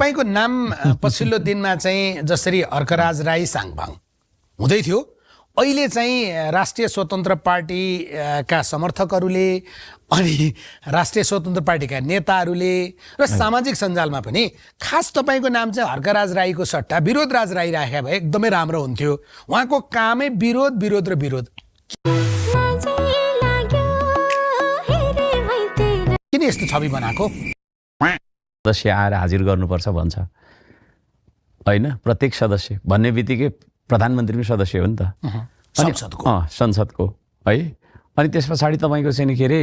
तपाईको नाम पछिल्लो दिनमा चाहिँ जसरी अर्कराज राई साङपाङ हुँदै थियो, अहिले चाहिँ राष्ट्रिय स्वतन्त्र पार्टीका समर्थकहरूले अनि राष्ट्रिय स्वतन्त्र पार्टीका नेताहरूले र सामाजिक सञ्जालमा पनि खास तपाईको नाम चाहिँ हर्कराज राईको सट्टा विरोधराज राई राखेका भए एकदमै राम्रो हुन्थ्यो। उहाँको कामै विरोध विरोध र विरोध। किन यस्तो छवि बनाएको? सदस्य आएर हाजिर गर्नुपर्छ भन्छ होइन, प्रत्येक सदस्य भन्ने बित्तिकै प्रधानमन्त्री पनि सदस्य हो नि त संसदको है। अनि त्यस पछाडि तपाईँको चाहिँ के अरे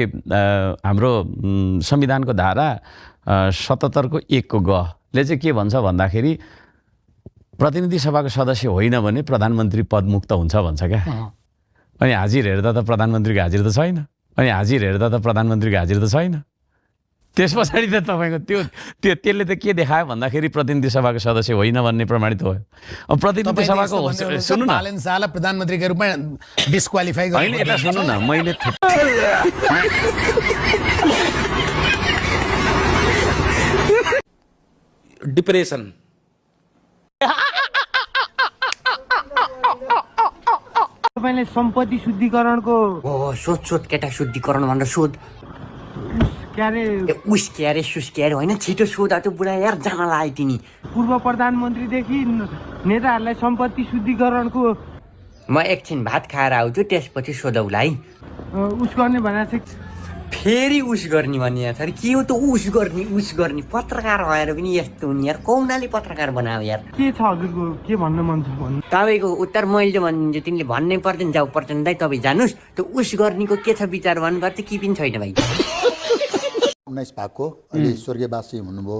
हाम्रो संविधानको धारा 77 को 1 को गले चाहिँ के भन्छ भन्दाखेरि प्रतिनिधि सभाको सदस्य होइन भने प्रधानमन्त्री पदमुक्त हुन्छ भन्छ क्या। अनि हाजिर हेर्दा त प्रधानमन्त्रीको हाजिर त छैन, अनि हाजिर हेर्दा त प्रधानमन्त्रीको हाजिर त छैन। त्यस पछाडि त तपाईँको त्यसले त के देखायो भन्दाखेरि प्रतिनिधि सभाको सदस्य होइन भन्ने प्रमाणित भयो। अब प्रतिनिधि सभाको सुन्नु न, बालन शाहलाई प्रधानमन्त्रीका रूपमा डिस्क्वालिफाई होइन, यता सुन्नु न, मैले डिप्रेसन तपाईले सम्पत्ति शुद्धिकरणको सोध केटा शुद्धिकरण भनेर सोध क्यारे सुस क्यारे होइन, छिटो सोध त्यो बुढा यार जान लाग्यो तिनी। पूर्व प्रधानमन्त्रीदेखि नेताहरूलाई सम्पत्ति शुद्धिकरणको म एकछिन भात खाएर आउँछु, त्यसपछि सोधौला है। उस गर्ने भनेको छ, फेरि उस गर्ने भन्ने यार के हो त उस गर्ने पत्रकार भएर पनि यस्तो हुने यार, कौनाले पत्रकार बनायो यार। के छ हजुरको, के भन्न मन छ भन्नु? तपाईँको उत्तर मैले भनिदिन्छु, तिमीले भन्नै पर्दैन, जाऊ पर्दैन दाइ तपाईँ जानुहोस्। त्यो उस गर्नेको के छ विचार भन्नुपर्छ, के पनि छैन भाइ। 19 भागको अहिले स्वर्गीयवासी हुनुभयो